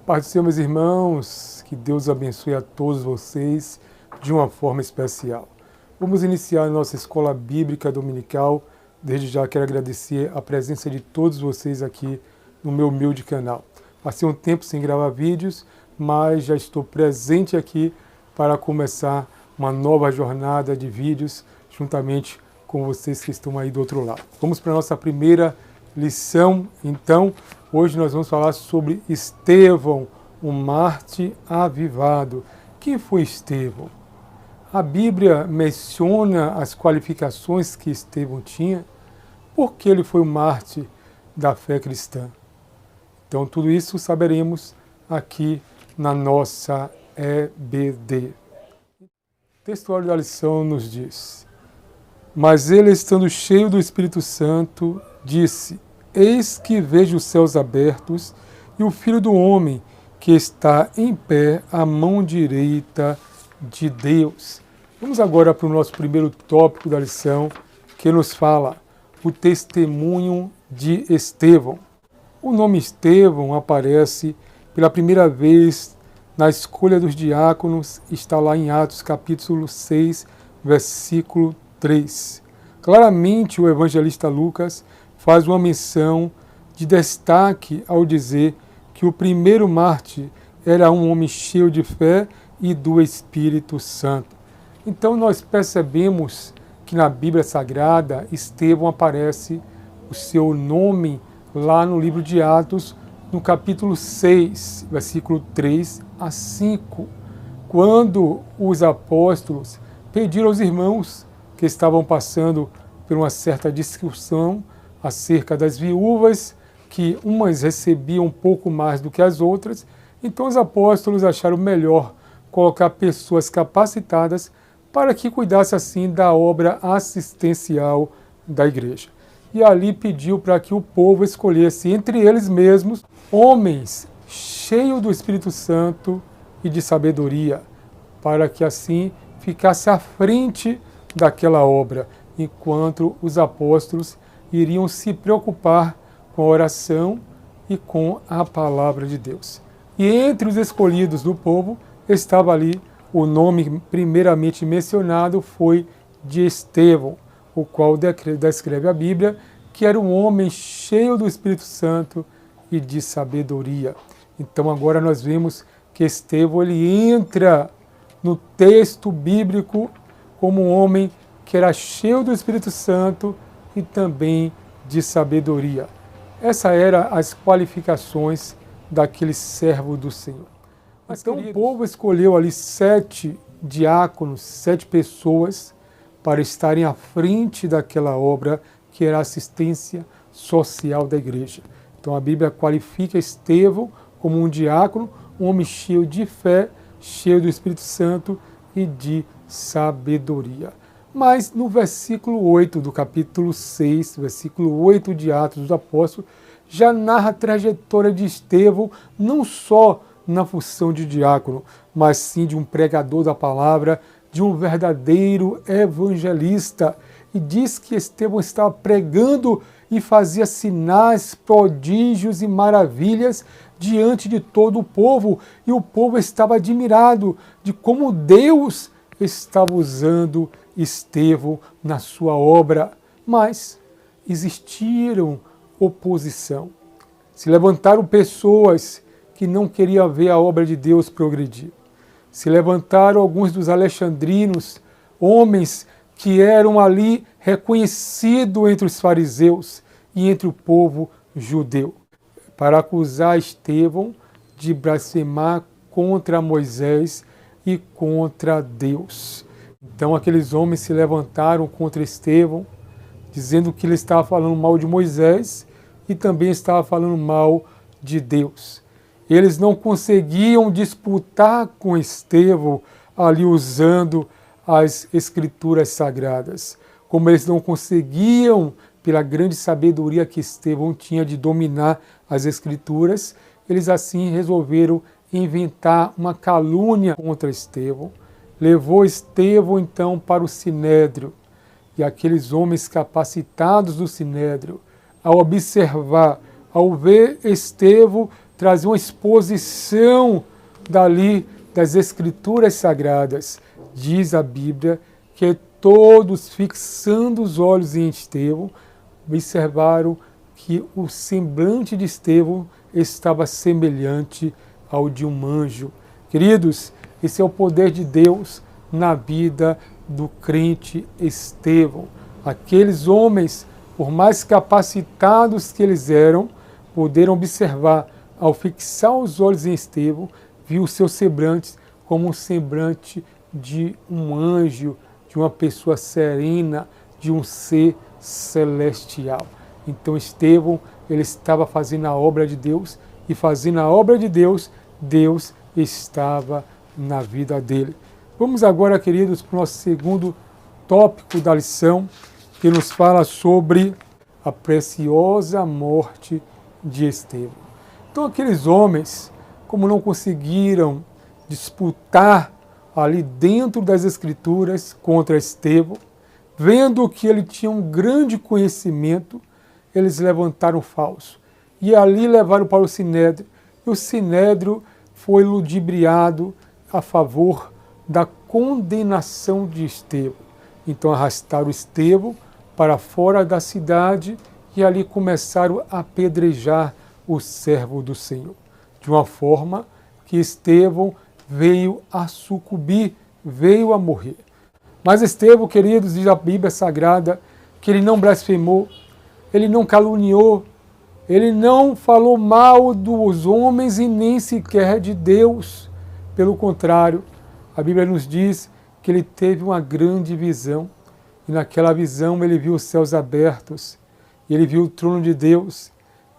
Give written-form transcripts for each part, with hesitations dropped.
Paz do Senhor, meus irmãos, que Deus abençoe a todos vocês de uma forma especial. Vamos iniciar a nossa escola bíblica dominical. Desde já quero agradecer a presença de todos vocês aqui no meu humilde canal. Passei um tempo sem gravar vídeos, mas já estou presente aqui para começar uma nova jornada de vídeos juntamente com vocês que estão aí do outro lado. Vamos para a nossa primeira lição, então. Hoje nós vamos falar sobre Estevão, um mártir avivado. Quem foi Estevão? A Bíblia menciona as qualificações que Estevão tinha, porque ele foi um mártir da fé cristã. Então tudo isso saberemos aqui na nossa EBD. O textuário da lição nos diz: mas ele, estando cheio do Espírito Santo, disse: eis que vejo os céus abertos e o Filho do Homem que está em pé à mão direita de Deus. Vamos agora para o nosso primeiro tópico da lição, que nos fala o testemunho de Estevão. O nome Estevão aparece pela primeira vez na escolha dos diáconos, está lá em Atos capítulo 6, versículo 3. Claramente o evangelista Lucas faz uma menção de destaque ao dizer que o primeiro mártir era um homem cheio de fé e do Espírito Santo. Então nós percebemos que na Bíblia Sagrada Estevão aparece o seu nome lá no livro de Atos, no capítulo 6, versículo 3 a 5, quando os apóstolos pediram aos irmãos que estavam passando por uma certa discussão acerca das viúvas, que umas recebiam um pouco mais do que as outras. Então os apóstolos acharam melhor colocar pessoas capacitadas para que cuidasse assim da obra assistencial da igreja. E ali pediu para que o povo escolhesse entre eles mesmos homens cheios do Espírito Santo e de sabedoria, para que assim ficasse à frente daquela obra, enquanto os apóstolos iriam se preocupar com a oração e com a palavra de Deus. E entre os escolhidos do povo estava ali o nome primeiramente mencionado foi de Estevão, o qual descreve a Bíblia que era um homem cheio do Espírito Santo e de sabedoria. Então agora nós vemos que Estevão ele entra no texto bíblico como um homem que era cheio do Espírito Santo e também de sabedoria. Essas eram as qualificações daquele servo do Senhor. Então o povo escolheu ali 7 diáconos, 7 pessoas para estarem à frente daquela obra que era a assistência social da igreja. Então a Bíblia qualifica Estevão como um diácono, um homem cheio de fé, cheio do Espírito Santo e de sabedoria. Mas no versículo 8 do capítulo 6, versículo 8 de Atos dos Apóstolos, já narra a trajetória de Estevão, não só na função de diácono, mas sim de um pregador da palavra, de um verdadeiro evangelista. E diz que Estevão estava pregando e fazia sinais, prodígios e maravilhas diante de todo o povo. E o povo estava admirado de como Deus estava usando Estevão na sua obra, mas existiram oposição. Se levantaram pessoas que não queriam ver a obra de Deus progredir. Se levantaram alguns dos alexandrinos, homens que eram ali reconhecidos entre os fariseus e entre o povo judeu, para acusar Estevão de blasfemar contra Moisés e contra Deus. Então aqueles homens se levantaram contra Estevão, dizendo que ele estava falando mal de Moisés e também estava falando mal de Deus. Eles não conseguiam disputar com Estevão ali usando as escrituras sagradas. Como eles não conseguiam, pela grande sabedoria que Estevão tinha de dominar as escrituras, eles assim resolveram inventar uma calúnia contra Estevão. Levou Estevão então para o Sinédrio. E aqueles homens capacitados do Sinédrio, ao observar, ao ver Estevão trazer uma exposição dali das Escrituras Sagradas. Diz a Bíblia que todos, fixando os olhos em Estevão, observaram que o semblante de Estevão estava semelhante ao de um anjo. Queridos, esse é o poder de Deus na vida do crente Estevão. Aqueles homens, por mais capacitados que eles eram, puderam observar, ao fixar os olhos em Estevão, viu o seu semblante como um semblante de um anjo, de uma pessoa serena, de um ser celestial. Então Estevão, ele estava fazendo a obra de Deus, e fazendo a obra de Deus, Deus estava na vida dele. Vamos agora, queridos, para o nosso segundo tópico da lição, que nos fala sobre a preciosa morte de Estevão. Então aqueles homens, como não conseguiram disputar ali dentro das Escrituras contra Estevão, vendo que ele tinha um grande conhecimento, eles levantaram falso. E ali levaram para o Sinédrio, e o Sinédrio foi ludibriado a favor da condenação de Estevão. Então arrastaram Estevão para fora da cidade e ali começaram a apedrejar o servo do Senhor. De uma forma que Estevão veio a sucumbir, veio a morrer. Mas Estevão, queridos, diz a Bíblia Sagrada, que ele não blasfemou, ele não caluniou, ele não falou mal dos homens e nem sequer de Deus. Pelo contrário, a Bíblia nos diz que ele teve uma grande visão, e naquela visão ele viu os céus abertos, e ele viu o trono de Deus,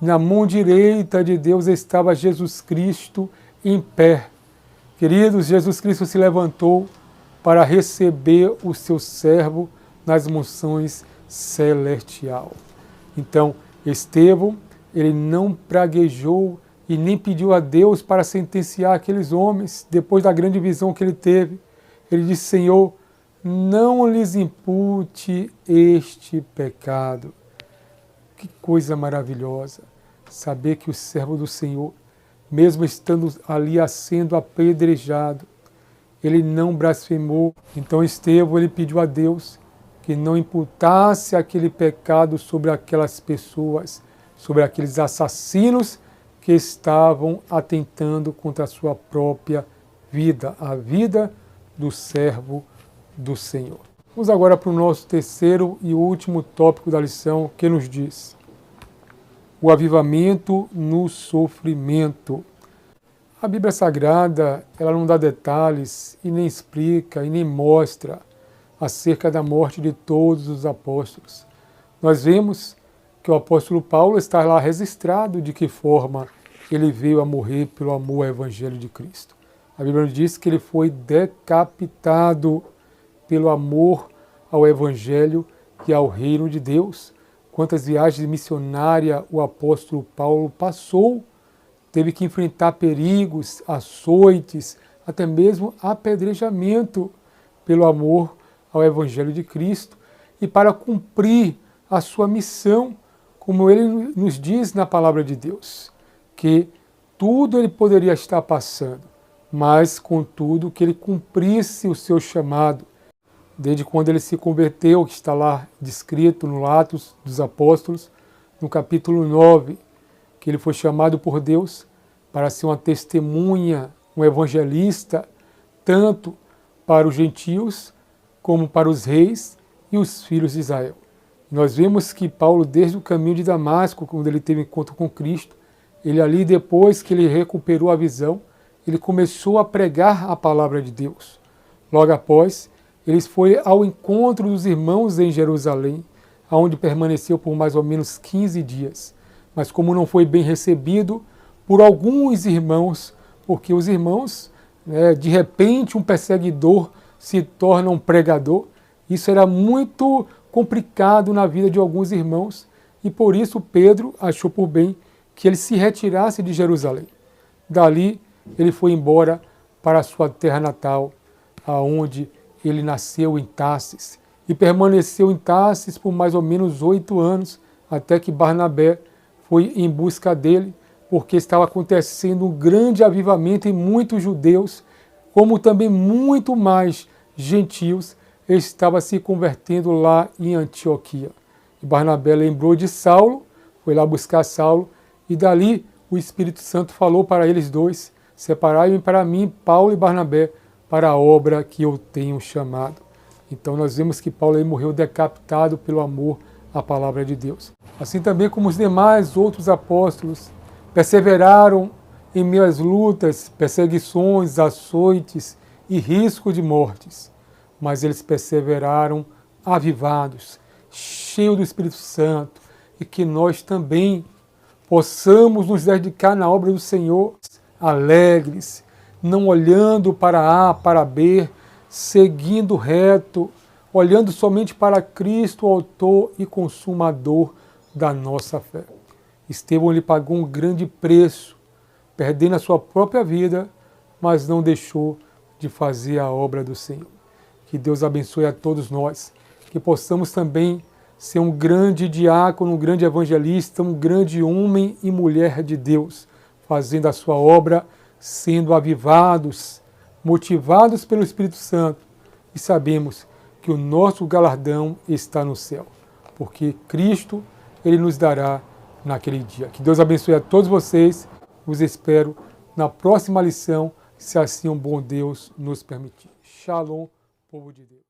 e na mão direita de Deus estava Jesus Cristo em pé. Queridos, Jesus Cristo se levantou para receber o seu servo nas mansões celestial. Então, Estevão, ele não praguejou e nem pediu a Deus para sentenciar aqueles homens, depois da grande visão que ele teve. Ele disse: Senhor, não lhes impute este pecado. Que coisa maravilhosa, saber que o servo do Senhor, mesmo estando ali sendo apedrejado, ele não blasfemou. Então Estevão, ele pediu a Deus que não imputasse aquele pecado sobre aquelas pessoas, sobre aqueles assassinos que estavam atentando contra a sua própria vida, a vida do servo do Senhor. Vamos agora para o nosso terceiro e último tópico da lição, que nos diz: o avivamento no sofrimento. A Bíblia Sagrada, ela não dá detalhes e nem explica e nem mostra acerca da morte de todos os apóstolos. Nós vemos que o apóstolo Paulo está lá registrado de que forma ele veio a morrer pelo amor ao Evangelho de Cristo. A Bíblia nos diz que ele foi decapitado pelo amor ao Evangelho e ao reino de Deus. Quantas viagens missionárias o apóstolo Paulo passou, teve que enfrentar perigos, açoites, até mesmo apedrejamento pelo amor ao Evangelho de Cristo e para cumprir a sua missão, como ele nos diz na palavra de Deus, que tudo ele poderia estar passando, mas contudo que ele cumprisse o seu chamado, desde quando ele se converteu, que está lá descrito no Atos dos Apóstolos, no capítulo 9, que ele foi chamado por Deus para ser uma testemunha, um evangelista, tanto para os gentios como para os reis e os filhos de Israel. Nós vemos que Paulo, desde o caminho de Damasco, quando ele teve encontro com Cristo, ele ali, depois que ele recuperou a visão, ele começou a pregar a palavra de Deus. Logo após, ele foi ao encontro dos irmãos em Jerusalém, onde permaneceu por mais ou menos 15 dias. Mas como não foi bem recebido por alguns irmãos, porque os irmãos, de repente um perseguidor se torna um pregador, isso era muito complicado na vida de alguns irmãos, e por isso Pedro achou por bem que ele se retirasse de Jerusalém. Dali ele foi embora para a sua terra natal, aonde ele nasceu em Tarsis, e permaneceu em Tarsis por mais ou menos 8 anos, até que Barnabé foi em busca dele, porque estava acontecendo um grande avivamento em muitos judeus, como também muito mais gentios estava se convertendo lá em Antioquia. E Barnabé lembrou de Saulo, foi lá buscar Saulo, e dali o Espírito Santo falou para eles dois: separai-me para mim, Paulo e Barnabé, para a obra que eu tenho chamado. Então nós vemos que Paulo aí morreu decapitado pelo amor à palavra de Deus. Assim também como os demais outros apóstolos perseveraram em meio às lutas, perseguições, açoites e risco de mortes. Mas eles perseveraram avivados, cheios do Espírito Santo, e que nós também possamos nos dedicar na obra do Senhor, alegres, não olhando para A, para B, seguindo reto, olhando somente para Cristo, autor e consumador da nossa fé. Estevão lhe pagou um grande preço, perdendo a sua própria vida, mas não deixou de fazer a obra do Senhor. Que Deus abençoe a todos nós, que possamos também ser um grande diácono, um grande evangelista, um grande homem e mulher de Deus, fazendo a sua obra, sendo avivados, motivados pelo Espírito Santo, e sabemos que o nosso galardão está no céu, porque Cristo, Ele nos dará naquele dia. Que Deus abençoe a todos vocês, os espero na próxima lição, se assim um bom Deus nos permitir. Shalom, povo de Deus.